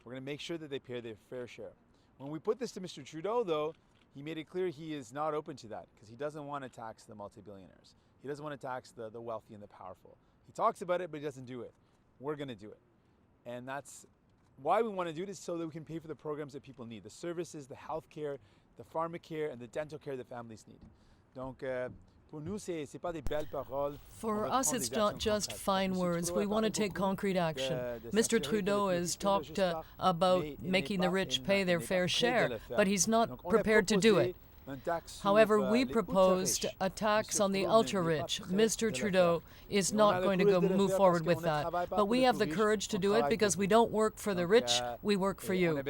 We're going to make sure that they pay their fair share. When we put this to Mr. Trudeau, though, he made it clear he is not open to that because he doesn't want to tax the multi-billionaires. He doesn't want to tax the wealthy and the powerful. He talks about it, but he doesn't do it. We're going to do it. And that's why we want to do this, so that we can pay for the programs that people need, the services, the health care, the pharmacare, and the dental care that families need. Donc, for us, it's not just fine words. We want to take concrete action. Mr. Trudeau has talked about making the rich pay their fair share, but he's not prepared to do it. However, we proposed a tax on the ultra-rich. Mr. Trudeau is not going to move forward with that. But we have the courage to do it because we don't work for the rich, we work for you.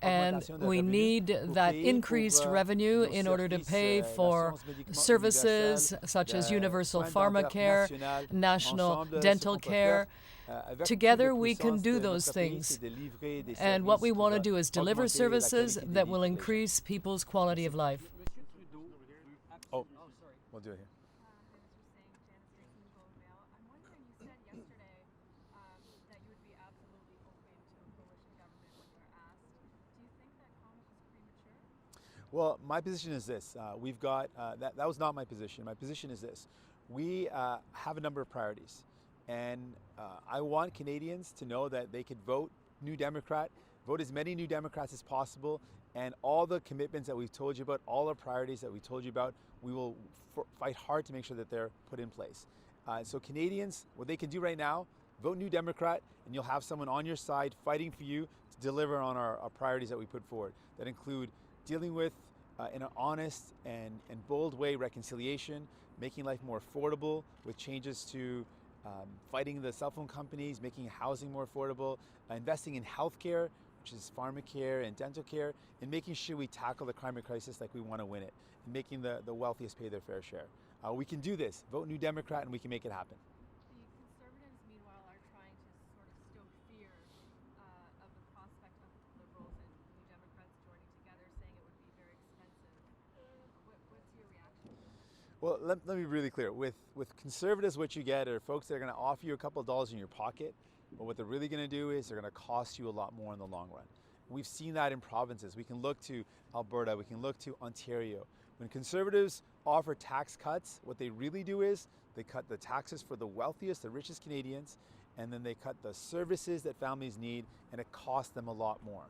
And we need that increased revenue in order to pay for services such as universal pharmacare, national dental care. Together we can do those things. And what we want to do is deliver services that will increase people's quality of life. Oh, we'll do it here. Well, my position is this. We've got, that was not my position. My position is this. We have a number of priorities. And I want Canadians to know that they could vote New Democrat, vote as many New Democrats as possible, and all the commitments that we've told you about, all our priorities that we told you about, we will fight hard to make sure that they're put in place. So Canadians, what they can do right now, vote New Democrat, and you'll have someone on your side fighting for you to deliver on our priorities that we put forward, that include dealing with, in an honest and bold way, reconciliation, making life more affordable with changes to fighting the cell phone companies, making housing more affordable, investing in healthcare, which is pharmacare and dental care, and making sure we tackle the climate crisis like we want to win it, and making the wealthiest pay their fair share. We can do this. Vote New Democrat and we can make it happen. The Conservatives, meanwhile, are trying to sort of stoke fear of the prospect of Liberals and New Democrats joining together, saying it would be very expensive. What's your reaction to that? Well, let me be really clear. With Conservatives, what you get are folks that are going to offer you a couple of dollars in your pocket, but what they're really going to do is they're going to cost you a lot more in the long run. We've seen that in provinces. We can look to Alberta, we can look to Ontario. When Conservatives offer tax cuts, what they really do is they cut the taxes for the wealthiest, the richest Canadians, and then they cut the services that families need, and it costs them a lot more.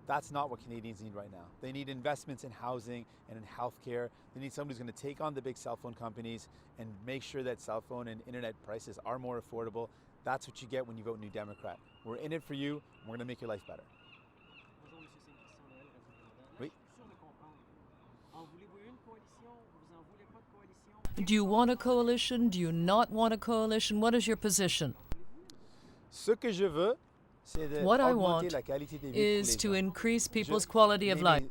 That's not what Canadians need right now. They need investments in housing and in healthcare. They need somebody who's going to take on the big cell phone companies and make sure that cell phone and internet prices are more affordable. That's what you get when you vote New Democrat. We're in it for you, and we're going to make your life better. Oui. Do you want a coalition? Do you not want a coalition? What is your position? Ce que je veux, what I want is to increase people's quality of life.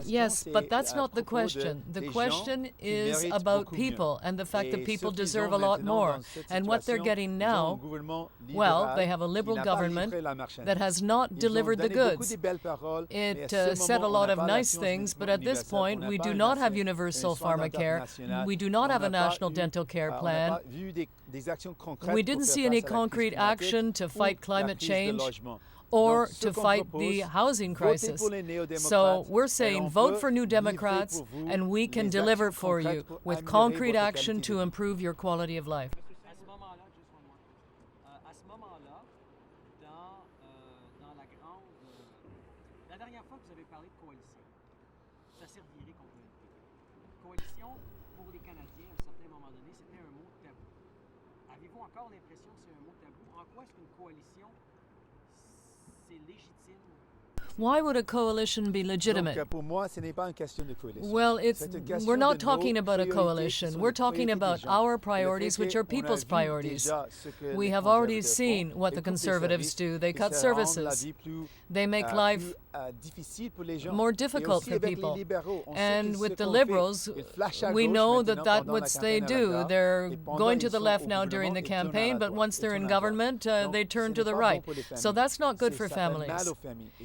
Yes, but that's not the question. The question is about people and the fact that people deserve a lot more. And what they're getting now, well, they have a Liberal government that has not delivered the goods. It said a lot of nice things, but at this point, we do not have universal pharmacare. We do not have a national dental care plan. We didn't see any concrete action to fight climate change or to fight the housing crisis. So we're saying vote for New Democrats and we can deliver for you with concrete action to improve your quality of life. Why would a coalition be legitimate? Well, we're not talking about a coalition. We're talking about our priorities, which are people's priorities. We have already seen what the Conservatives do. They cut services. They make life more difficult for people. And with the Liberals, we know that that's what they do. They're going to the left now during the campaign, but once they're in government, they turn to the right. So that's not good for families.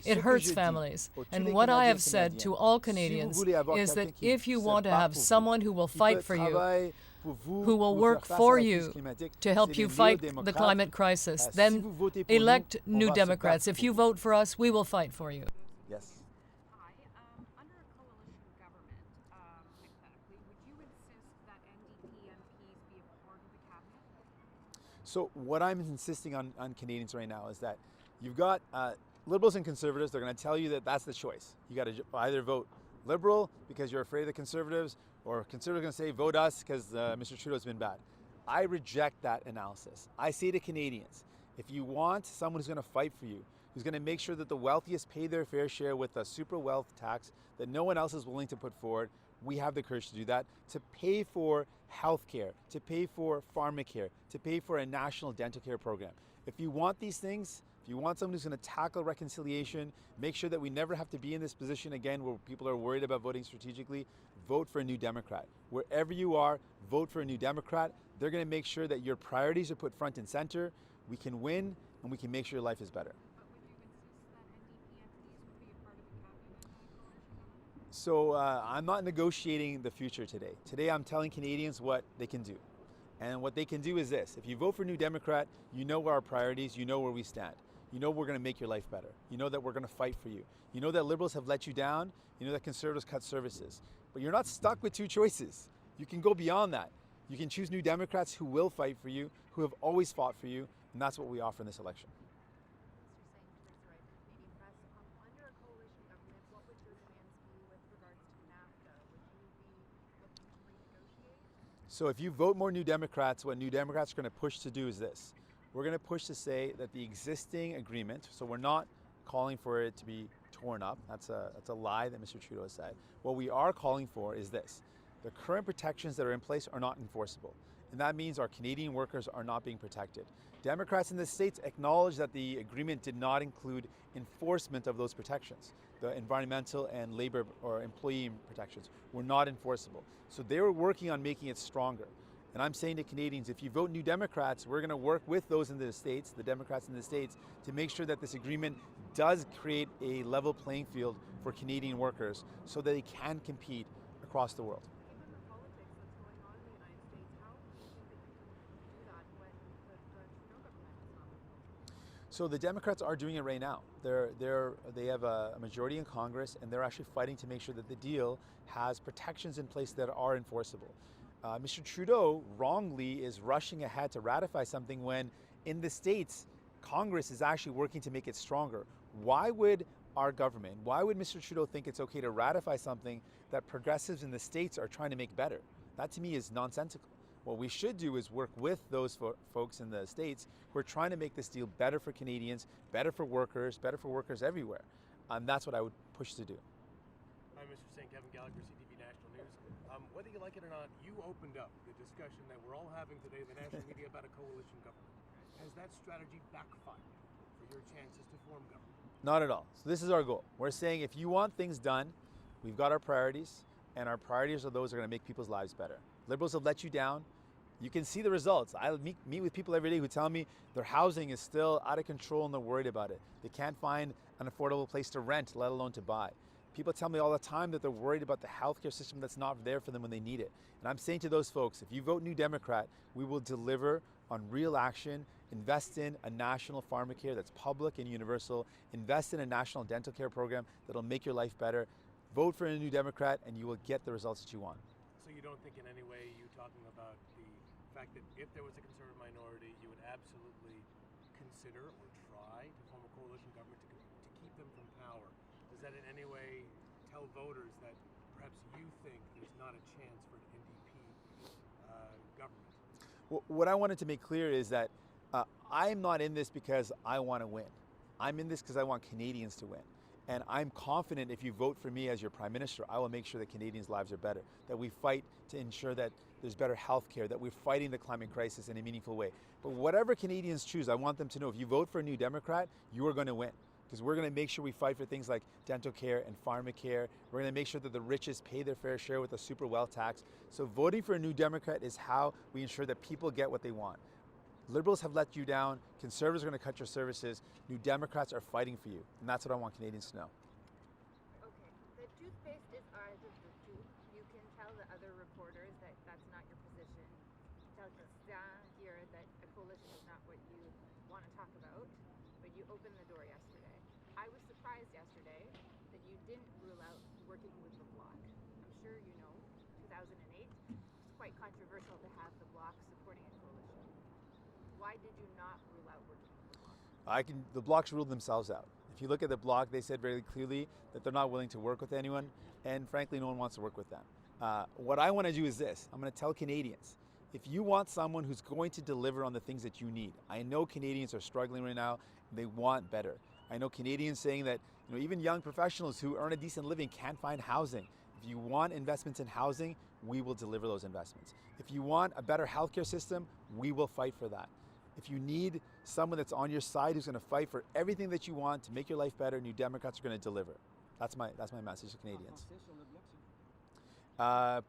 It hurts families. And what I have said to all Canadians is that if you want to have someone who will fight for you, who will work for you to help you fight the climate crisis. Then elect New Democrats. If you vote for us, we will fight for you. Yes. Hi. Under a coalition government, hypothetically, would you insist that NDP MPs be a part of the cabinet? So what I'm insisting on Canadians right now is that you've got Liberals and Conservatives. They're going to tell you that that's the choice. You got to either vote Liberal because you're afraid of the Conservatives, or Conservatives going to say vote us because Mr. Trudeau's been bad. I reject that analysis. I say to Canadians, if you want someone who's going to fight for you, who's going to make sure that the wealthiest pay their fair share with a super wealth tax that no one else is willing to put forward, we have the courage to do that, to pay for health care, to pay for pharmacare, to pay for a national dental care program. If you want these things, if you want someone who's going to tackle reconciliation, make sure that we never have to be in this position again where people are worried about voting strategically, vote for a New Democrat. Wherever you are, vote for a New Democrat. They're going to make sure that your priorities are put front and center. We can win and we can make sure your life is better. But would you insist that NDP MPs would be a part of the cabinet in a coalition government? So I'm not negotiating the future today. Today I'm telling Canadians what they can do. And what they can do is this. If you vote for New Democrat, you know our priorities, you know where we stand. You know we're going to make your life better. You know that we're going to fight for you. You know that Liberals have let you down. You know that Conservatives cut services. But you're not stuck with two choices. You can go beyond that. You can choose New Democrats who will fight for you, who have always fought for you, and that's what we offer in this election. Mr. Singh, Teresa Wright from Canadian Press. Under a coalition government, what would your plans be with regards to NAFTA? Would you be looking to renegotiate? So if you vote more New Democrats, what New Democrats are going to push to do is this. We're going to push to say that the existing agreement, so we're not calling for it to be torn up. That's a lie that Mr. Trudeau has said. What we are calling for is this. The current protections that are in place are not enforceable. And that means our Canadian workers are not being protected. Democrats in the States acknowledge that the agreement did not include enforcement of those protections. The environmental and labor or employee protections were not enforceable. So they were working on making it stronger. And I'm saying to Canadians, if you vote New Democrats, we're going to work with those in the States, the Democrats in the States, to make sure that this agreement does create a level playing field for Canadian workers so that they can compete across the world. Given the politics that's going on in the United States, how do you think that you can do that when the Trudeau government is not? So the Democrats are doing it right now. They have a majority in Congress, and they're actually fighting to make sure that the deal has protections in place that are enforceable. Mr. Trudeau wrongly is rushing ahead to ratify something when in the States, Congress is actually working to make it stronger. Why would our government, why would Mr. Trudeau think it's okay to ratify something that progressives in the States are trying to make better? That to me is nonsensical. What we should do is work with those folks in the States who are trying to make this deal better for Canadians, better for workers everywhere. That's what I would push to do. Hi, Mr. Singh, Kevin Gallagher, CTV National News. Whether you like it or not, you opened up the discussion that we're all having today in the national media about a coalition government. Has that strategy backfired for your chances to form government? Not at all. So this is our goal. We're saying if you want things done, we've got our priorities, and our priorities are those that are going to make people's lives better. Liberals have let you down. You can see the results. I meet with people every day who tell me their housing is still out of control and they're worried about it. They can't find an affordable place to rent, let alone to buy. People tell me all the time that they're worried about the healthcare system that's not there for them when they need it. And I'm saying to those folks, if you vote New Democrat, we will deliver on real action, invest in a national pharmacare that's public and universal, invest in a national dental care program that'll make your life better. Vote for a New Democrat and you will get the results that you want. So you don't think in any way you talking about the fact that if there was a conservative minority, you would absolutely consider or try to form a coalition government to keep them from power? Does that in any way tell voters that perhaps you think there's not a chance for an NDP government? Well, what I wanted to make clear is that I'm not in this because I want to win. I'm in this because I want Canadians to win. And I'm confident if you vote for me as your Prime Minister, I will make sure that Canadians' lives are better, that we fight to ensure that there's better health care, that we're fighting the climate crisis in a meaningful way. But whatever Canadians choose, I want them to know if you vote for a New Democrat, you are going to win. Because we're going to make sure we fight for things like dental care and pharmacare. We're going to make sure that the richest pay their fair share with a super wealth tax. So voting for a New Democrat is how we ensure that people get what they want. Liberals have let you down. Conservatives are going to cut your services. New Democrats are fighting for you. And that's what I want Canadians to know. Okay. The toothpaste is ours is the tooth. You can tell the other reporters that that's not your position. I was surprised yesterday that you didn't rule out working with the Bloc. I'm sure you know, 2008, it's quite controversial to have the Bloc supporting a coalition. Why did you not rule out working with the Bloc? The Blocs ruled themselves out. If you look at the Bloc, they said very clearly that they're not willing to work with anyone, and frankly, no one wants to work with them. What I want to do is this. I'm going to tell Canadians, if you want someone who's going to deliver on the things that you need, I know Canadians are struggling right now, they want better. I know Canadians saying that even young professionals who earn a decent living can't find housing. If you want investments in housing, we will deliver those investments. If you want a better healthcare system, we will fight for that. If you need someone that's on your side who's going to fight for everything that you want to make your life better, New Democrats are going to deliver. That's my message to Canadians. As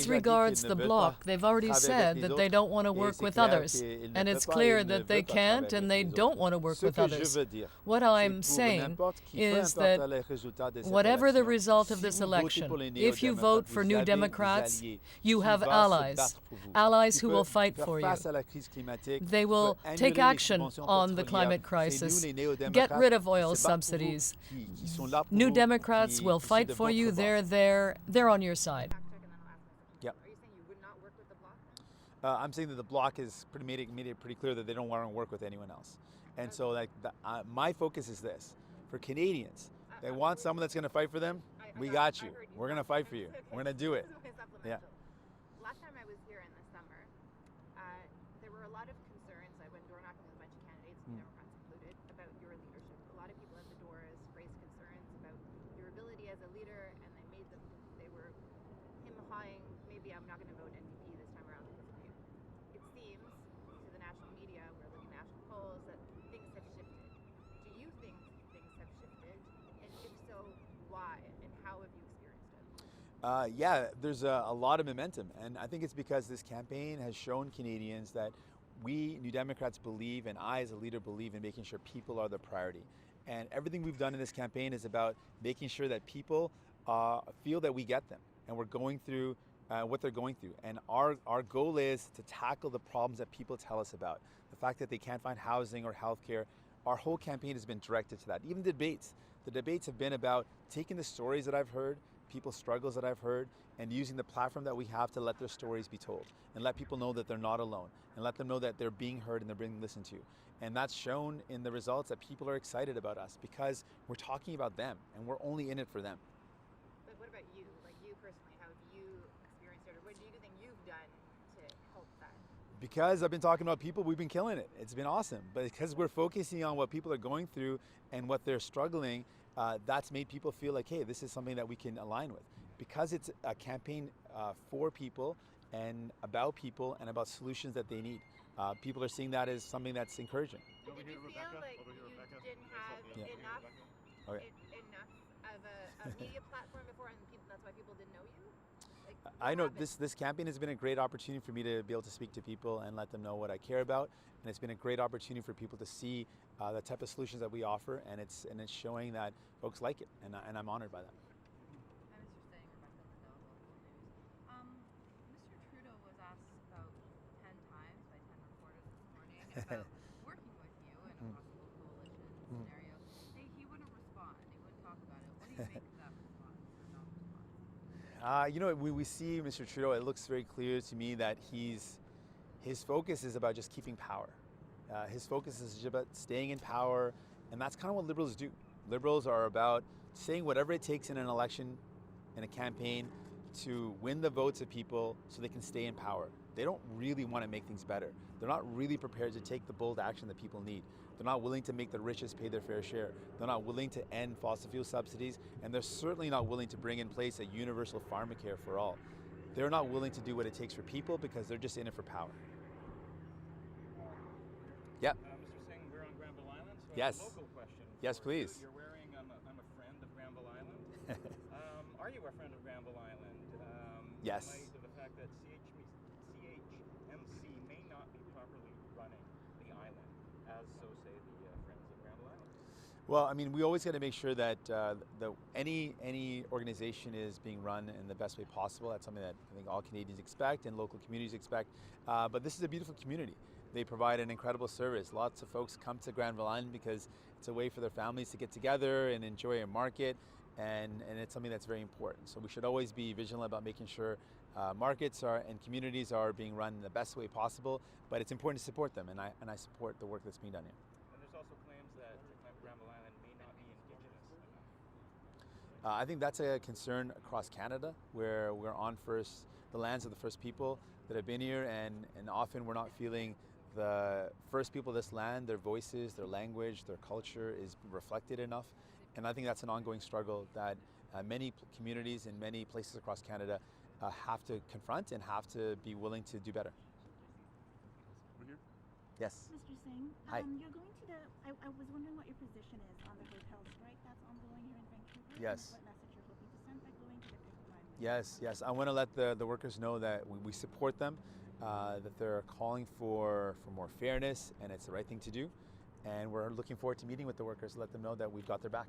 regards the Bloc, they've already said that they don't want to work with others. And it's clear that they can't and they don't want to work with others. What I'm saying is that whatever the result of this election, if you vote for New Democrats, you have allies. Allies who will fight for you. They will take action on the climate crisis, get rid of oil subsidies. New Democrats will fight for you. They're on your side. Yep. Are you saying you would not work with the Bloc? I'm saying that the Bloc has made it pretty clear that they don't want to work with anyone else. And so my focus is this. For Canadians, they want someone that's going to fight for them. We got you. We're going to fight for you. We're going to do it. Yeah. Last time I was here in the summer, there were a lot of concerns. I went door knocking with a bunch of candidates, Democrats included, about your leadership. A lot of people at the doors raised concerns about your ability as a leader, and they were him-hawing, maybe I'm not going to vote NDP this time around because of you. It seems, to the national media, we're looking at national polls, that things have shifted. Do you think things have shifted? And if so, why? And how have you experienced it? Yeah, there's a lot of momentum. And I think it's because this campaign has shown Canadians that we, New Democrats, believe, and I as a leader believe in making sure people are the priority. And everything we've done in this campaign is about making sure that people feel that we get them and we're going through what they're going through. And our goal is to tackle the problems that people tell us about. The fact that they can't find housing or healthcare. Our whole campaign has been directed to that. Even debates. The debates have been about taking the stories that I've heard, people's struggles that I've heard, and using the platform that we have to let their stories be told and let people know that they're not alone and let them know that they're being heard and they're being listened to. And that's shown in the results that people are excited about us because we're talking about them and we're only in it for them. But what about you? Like you personally, how have you experienced it? Or what do you think you've done to help that? Because I've been talking about people, we've been killing it. It's been awesome. But because we're focusing on what people are going through and what they're struggling, that's made people feel like, hey, this is something that we can align with. Because it's a campaign for people and about solutions that they need. People are seeing that as something that's encouraging. Did you feel like you didn't have enough of a media platform before and that's why people didn't know you? Like, I know this campaign has been a great opportunity for me to be able to speak to people and let them know what I care about. And it's been a great opportunity for people to see the type of solutions that we offer, and it's showing that folks like it, and I'm honored by that. Mr. Trudeau was asked about 10 times by 10 reporters this morning about working with you in a possible coalition scenario. He wouldn't respond. He wouldn't talk about it. What do you make of that response or non-response? When we see Mr. Trudeau, it looks very clear to me that his focus is about just keeping power. His focus is about staying in power, and that's kind of what Liberals do. Liberals are about saying whatever it takes in an election, in a campaign, to win the votes of people so they can stay in power. They don't really want to make things better. They're not really prepared to take the bold action that people need. They're not willing to make the richest pay their fair share. They're not willing to end fossil fuel subsidies, and they're certainly not willing to bring in place a universal pharmacare for all. They're not willing to do what it takes for people because they're just in it for power. Yep. Mr. Singh, we're on Granville Island, so yes. A local question. Yes, please. You're wearing, I'm a friend of Granville Island. Are you a friend of Granville Island? Yes. In light of the fact that CHMC may not be properly running the island, as so say the Friends of Granville Island. Well, I mean, we always got to make sure that any organization is being run in the best way possible. That's something that I think all Canadians expect and local communities expect. But this is a beautiful community. They provide an incredible service. Lots of folks come to Granville Island because It's a way for their families to get together and enjoy a market, and it's something that's very important. So we should always be vigilant about making sure markets and communities are being run in the best way possible, but it's important to support them, and I support the work that's being done here. And there's also claims that Granville Island may not be Indigenous enough. I think that's a concern across Canada, where we're on the lands of the first people that have been here, and often we're not feeling the first people of this land, their voices, their language, their culture is reflected enough. And I think that's an ongoing struggle that many communities in many places across Canada have to confront and have to be willing to do better. Over here? Yes. Mr. Singh, Hi. You're going to I was wondering what your position is on the hotel strike that's ongoing here in Vancouver. Yes. And what message you're hoping to send by going to the Quebecois. Yes. I want to let the workers know that we support them, that they're calling for more fairness, and it's the right thing to do. And we're looking forward to meeting with the workers to let them know that we've got their back.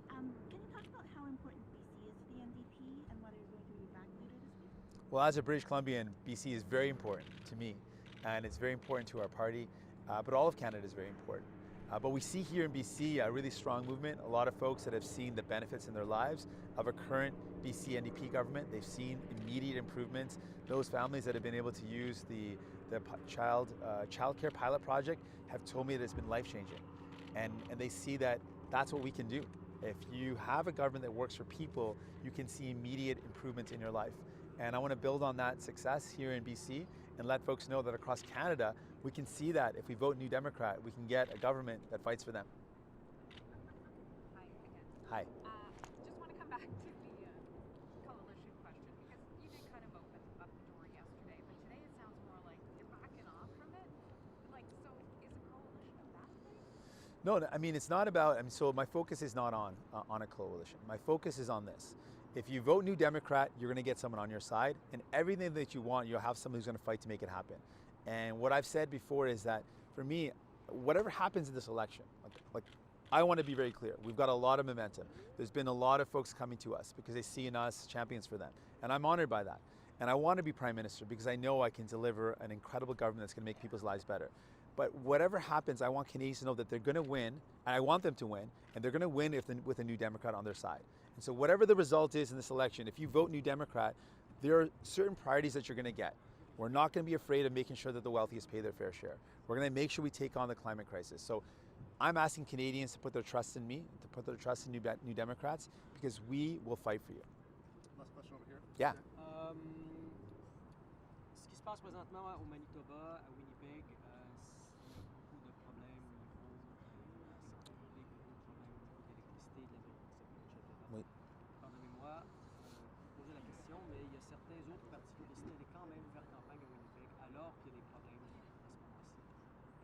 Can you talk about how important BC is to the NDP and whether you're going to be back later this week? Well, as a British Columbian, BC is very important to me, and it's very important to our party, but all of Canada is very important. But we see here in BC a really strong movement, a lot of folks that have seen the benefits in their lives of a current BC NDP government. They've seen immediate improvements. Those families that have been able to use the childcare pilot project have told me that it's been life-changing. And they see that that's what we can do. If you have a government that works for people, you can see immediate improvements in your life. And I want to build on that success here in BC and let folks know that across Canada, we can see that if we vote New Democrat, we can get a government that fights for them. Hi again. Hi. Just want to come back to the coalition question, because you did kind of open up the door yesterday, but today it sounds more like you're backing off from it. Like, so is a coalition a bad thing? No, I mean, it's not about, so my focus is not on a coalition. My focus is on this. If you vote New Democrat, you're going to get someone on your side, and everything that you want, you'll have someone who's going to fight to make it happen. And what I've said before is that, for me, whatever happens in this election, like I want to be very clear. We've got a lot of momentum. There's been a lot of folks coming to us because they see in us champions for them. And I'm honored by that. And I want to be Prime Minister because I know I can deliver an incredible government that's going to make people's lives better. But whatever happens, I want Canadians to know that they're going to win, and I want them to win, and they're going to win with a New Democrat on their side. And so whatever the result is in this election, if you vote New Democrat, there are certain priorities that you're going to get. We're not going to be afraid of making sure that the wealthiest pay their fair share. We're going to make sure we take on the climate crisis. So I'm asking Canadians to put their trust in me, to put their trust in New Democrats, because we will fight for you. Last question over here. Yeah. Ce qui se passe présentement au Manitoba, à Winnipeg, il y a beaucoup de problèmes au niveau de la santé publique, beaucoup de problèmes au niveau de l'électricité, de l'alimentation, etc. Oui. Pardonnez-moi de poser la question, mais il y a certains autres partis qui ont décidé d'aller quand même faire campagne à Winnipeg alors qu'il y a des problèmes à ce moment-ci.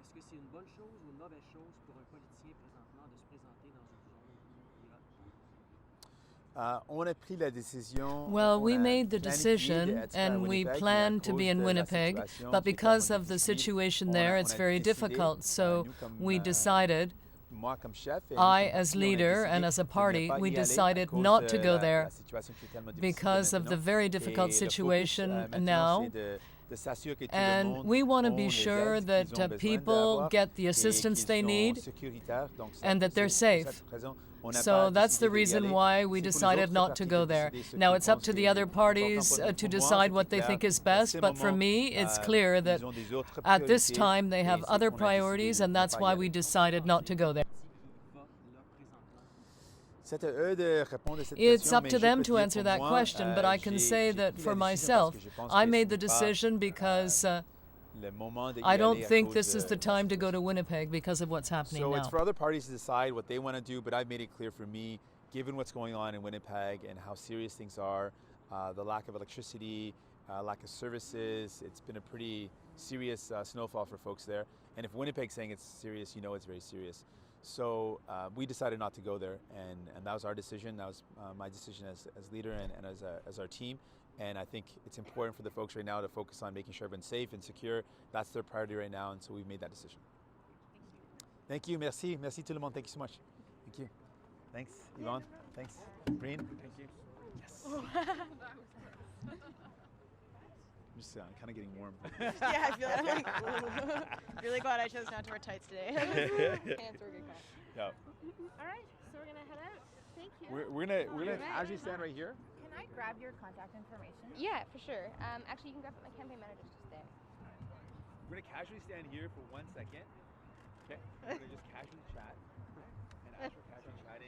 Est-ce que c'est une bonne chose ou une mauvaise chose pour un politicien présentement de se présenter dans une zone où il y a Well, we made the decision and we planned to be in Winnipeg, but because of the situation there, it's very difficult. So we decided, I as leader and as a party, we decided not to go there because of the very difficult situation now. And we want to be sure that people get the assistance they need and that they're safe. So that's the reason why we decided not to go there. Now it's up to the other parties to decide what they think is best, but for me it's clear that at this time they have other priorities, and that's why we decided not to go there. It's up to them to answer that question, but I can say that for myself, I made the decision because I don't think this is the time to go to Winnipeg because of what's happening now. So it's for other parties to decide what they want to do, but I've made it clear for me, given what's going on in Winnipeg and how serious things are, the lack of electricity, lack of services, it's been a pretty serious snowfall for folks there. And if Winnipeg's saying it's serious, you know it's very serious. So we decided not to go there, and that was our decision. That was my decision as leader and as our team. And I think it's important for the folks right now to focus on making sure everyone's safe and secure. That's their priority right now, and so we've made that decision. Thank you. Merci. Merci tout le monde. Thank you so much. Thank you. Thanks, Yvonne. Thanks. Breen. Thank you. Yes. just kind of getting warm. Yeah, I feel like really glad I chose not to wear tights today. Pants were a good call. Yeah. All right, so we're gonna head out. Thank you. We're gonna actually stand right here. Can I grab your contact information? Yeah, for sure. Actually, you can grab it. My campaign manager's just there. We're gonna casually stand here for 1 second. Okay. We're gonna just casually chat. And as we're casually chatting.